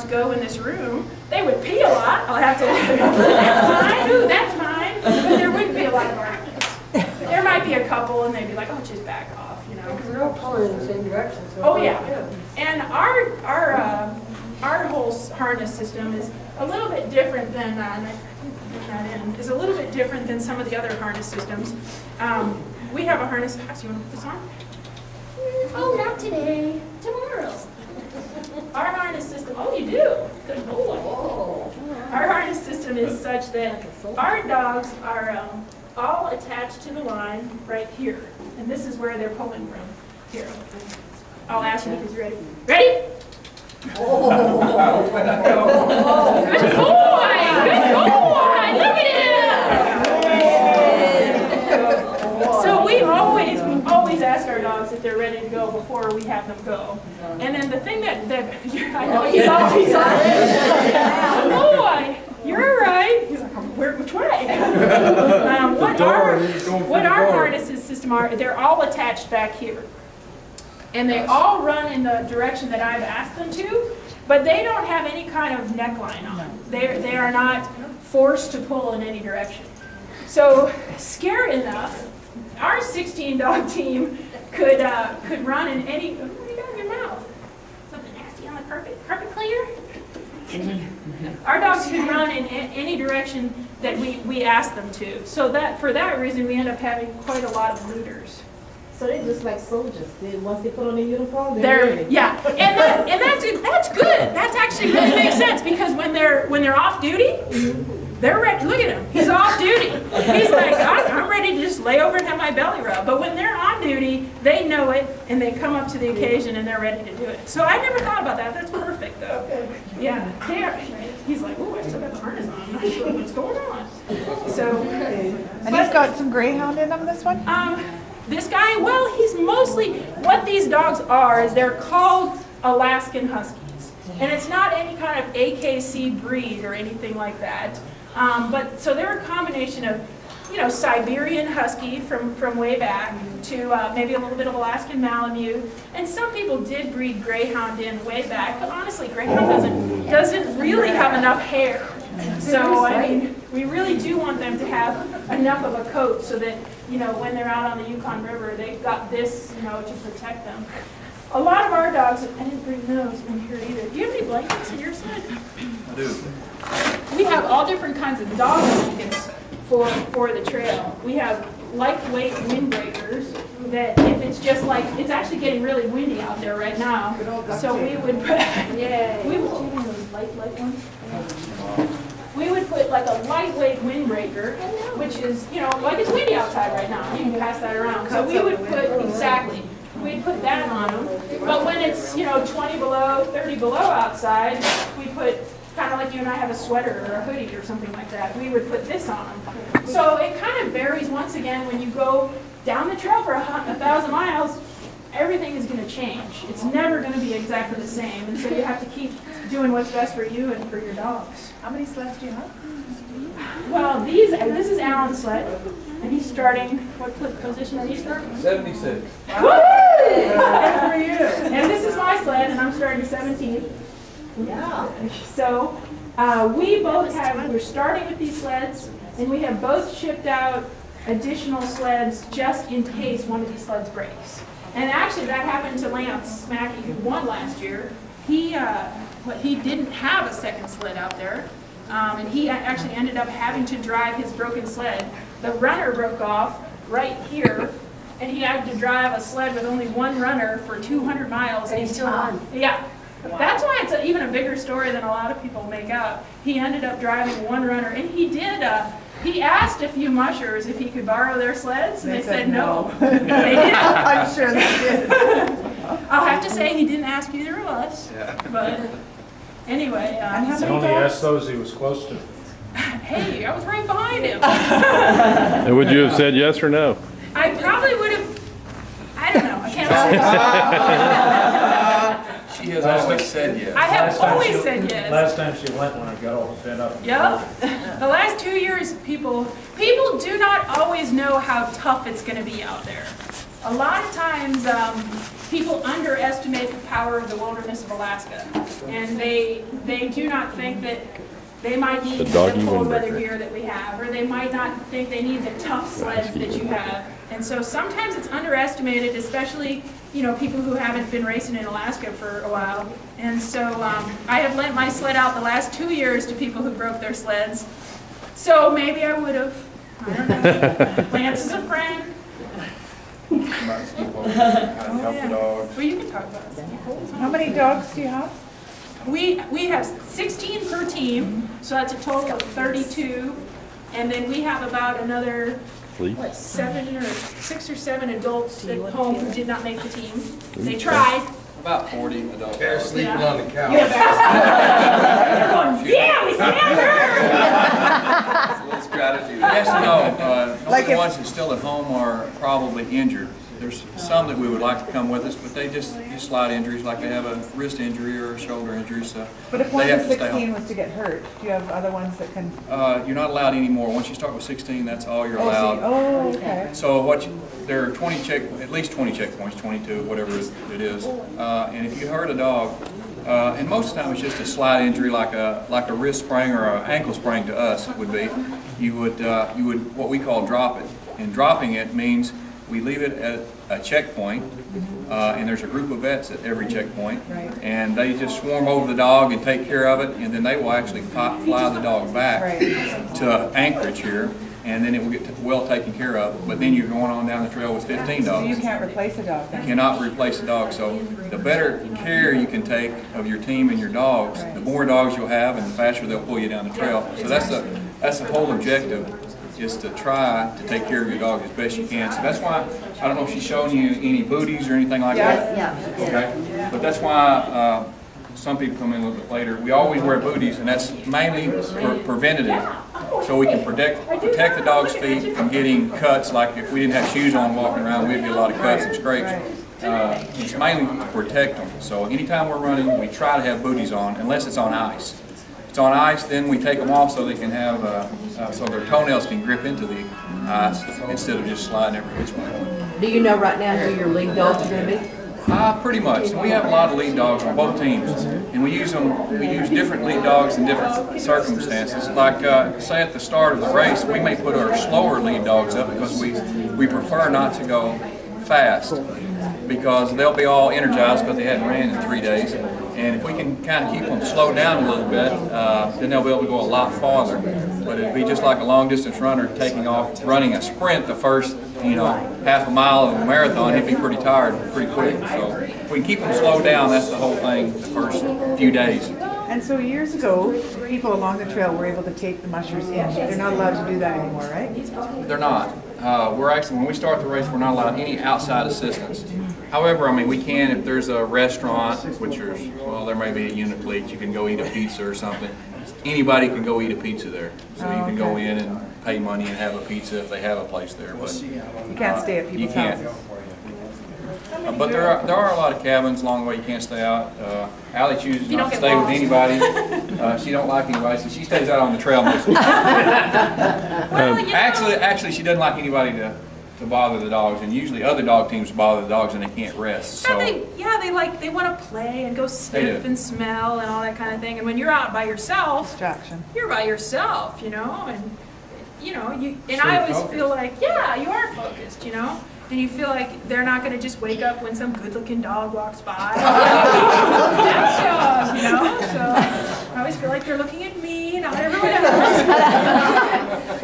go in this room, they would pee a lot. I'll have to, that's mine, ooh, that's mine. But there wouldn't be a lot of arguments. There might be a couple and they'd be like, oh, just back off, you know. Because they're all pulling in the same direction. So oh, yeah. And our whole harness system is a little bit different than, is a little bit different than some of the other harness systems. We have a harness, you want to put this on? Oh, not today, tomorrow. Our harness system, oh, you do? Good boy. Our harness system is such that our dogs are all attached to the line right here. And this is where they're pulling from. Here. I'll ask you if he's ready. Ready? Oh. Good boy! Good boy! Look at him! So we always ask our dogs if they're ready to go before we have them go. And then the thing that I know he's always boy, you're right. He's like, which way? What our harnesses system are, they're all attached back here. And they all run in the direction that I've asked them to, but they don't have any kind of neckline on them. They are not forced to pull in any direction. So, scary enough, our 16-dog team could run in any. What do you got in your mouth? Something nasty on the carpet? Carpet cleaner? Our dogs could run in any direction that we ask them to. So that for that reason, we end up having quite a lot of looters. So they're just like soldiers. Once they put on their uniform, they're ready. Yeah, and that's good. That's actually really makes sense because when they're off duty, they're ready. Look at him. He's off duty. He's like, I'm ready to just lay over and have my belly rub. But when they're on duty, they know it and they come up to the occasion and they're ready to do it. So I never thought about that. That's perfect though. Yeah, he's like, oh, I still got the harness on. I'm not sure what's going on. So, and he's got some greyhound in him. This one. This guy, well, he's mostly, what these dogs are is they're called Alaskan Huskies. And it's not any kind of AKC breed or anything like that. But so they're a combination of, you know, Siberian Husky from way back to maybe a little bit of Alaskan Malamute. And some people did breed Greyhound in way back, but honestly, Greyhound doesn't really have enough hair. So, I mean, we really do want them to have enough of a coat so that, you know, when they're out on the Yukon River, they've got this, you know, to protect them. A lot of our dogs, I didn't bring those in here either. Do you have any blankets in your sled? I do. We have all different kinds of dog blankets for the trail. We have lightweight windbreakers that if it's just like, it's actually getting really windy out there right now. So we would put, we would do one of those light ones. We would put like a lightweight windbreaker, which is, you know, like it's windy outside right now. You can pass that around. So we would put, exactly, we'd put that on them. But when it's, you know, 20 below, 30 below outside, we put, kind of like you and I have a sweater or a hoodie or something like that, we would put this on them. So it kind of varies once again when you go down the trail for 1,000 miles, everything is going to change. It's never going to be exactly the same. And so you have to keep doing what's best for you and for your dogs. How many sleds do you have? Well, this is Alan's sled, and he's starting, what position are you starting? 76. Woo! Good for you. And this is my sled, and I'm starting 17. Yeah. So we're starting with these sleds, and we have both shipped out additional sleds just in case one of these sleds breaks. And actually, that happened to Lance Mackey, who won last year. He didn't have a second sled out there, and he actually ended up having to drive his broken sled. The runner broke off right here, and he had to drive a sled with only one runner for 200 miles. And he's still on. Yeah. Wow. That's why it's even a bigger story than a lot of people make out. He ended up driving one runner, and he did. He asked a few mushers if he could borrow their sleds, and they said no. They did. I'm sure they did. I'll have to say he didn't ask either of us. Yeah. But anyway. He only asked those he was close to. Hey, I was right behind him. And would you have said yes or no? I probably would have. I don't know. I can't say. She has always said yes. I have always said yes. Last time she went when I got all fed up. Yep. The last 2 years, people do not always know how tough it's going to be out there. A lot of times, people underestimate the power of the wilderness of Alaska, and they do not think that they might need The the doggy cold weather windbreaker. gear that we have, or they might not think they need the tough sleds that you have. And so sometimes it's underestimated, especially, you know, people who haven't been racing in Alaska for a while. And so I have lent my sled out the last 2 years to people who broke their sleds. So maybe I would have, I don't know. Lance is a friend. Help the dogs. Well, you can talk about it. How many dogs do you have? We have 16 per team, so that's a total of 32. And then we have about another Sleep. 6 or 7 adults at home who did not make the team. They tried. About 40 adults. They're sleeping Yeah. on the couch. They're going, yeah, we stand her! A little strategy. Yes and no. Like The if- ones that still at home are probably injured. There's some that we would like to come with us, but they just slight injuries, like they have a wrist injury or a shoulder injury, so But if they one have of to stay 16 home. was to get hurt, do you have other ones that can? You're not allowed anymore. Once you start with 16, that's all you're Oh, see, allowed. oh, okay. So there are at least 20 checkpoints, 22, whatever it is. And if you hurt a dog, and most of the time it's just a slight injury, like a wrist sprain or an ankle sprain to us would be, you would what we call drop it. And dropping it means we leave it at a checkpoint, and there's a group of vets at every checkpoint, Right. and they just swarm over the dog and take care of it, and then they will actually fly the dog back Right. to Anchorage here, and then it will get well taken care of. But then you're going on down the trail with 15 So you dogs. can't replace a dog then? Cannot replace a dog. So the better care you can take of your team and your dogs, the more dogs you'll have, and the faster they'll pull you down the trail. So that's the whole objective, is to try to take care of your dog as best you can. So that's why, I don't know if she's showing you any booties or anything like that. Yeah. Okay, but that's why some people come in a little bit later. We always wear booties, and that's mainly preventative, so we can protect the dog's feet from getting cuts. Like if we didn't have shoes on walking around, we'd get a lot of cuts and scrapes. It's mainly to protect them. So anytime we're running, we try to have booties on, unless it's on ice. If it's on ice, then we take them off so they can have, so their toenails can grip into the ice instead of just sliding every which way. Do you know right now who your lead dogs are going to be? Pretty much. And we have a lot of lead dogs on both teams, and we use different lead dogs in different circumstances. Like say at the start of the race, we may put our slower lead dogs up because we prefer not to go fast, because they'll be all energized because they hadn't ran in 3 days. And if we can kind of keep them slowed down a little bit, then they'll be able to go a lot farther. But it'd be just like a long distance runner taking off, running a sprint the first, half a mile of a marathon. He'd be pretty tired pretty quick. So if we can keep them slowed down, that's the whole thing the first few days. And so years ago, people along the trail were able to take the mushers in. They're not allowed to do that anymore, right? They're not. We're actually, when we start the race, we're not allowed any outside assistance. However, I mean, we can if there's a restaurant, which is, well, there may be a Uniplex, you can go eat a pizza or something. Anybody can go eat a pizza there. So you can go in and pay money and have a pizza if they have a place there. But You can't stay at you people's can't. houses. But there are a lot of cabins along the way you can't stay out. Allie chooses You not don't to get stay with lost. anybody. She don't like anybody, so she stays out on the trail most of the time. Actually, she doesn't like anybody to bother the dogs, and usually other dog teams bother the dogs and they can't rest. So They want to play and go sniff do. and smell and all that kind of thing. And when you're out by yourself, Distraction. you're by yourself, and I always feel like, yeah, you are focused, and you feel like they're not going to just wake up when some good-looking dog walks by. That dog, so I always feel like they're looking at me, not everyone else.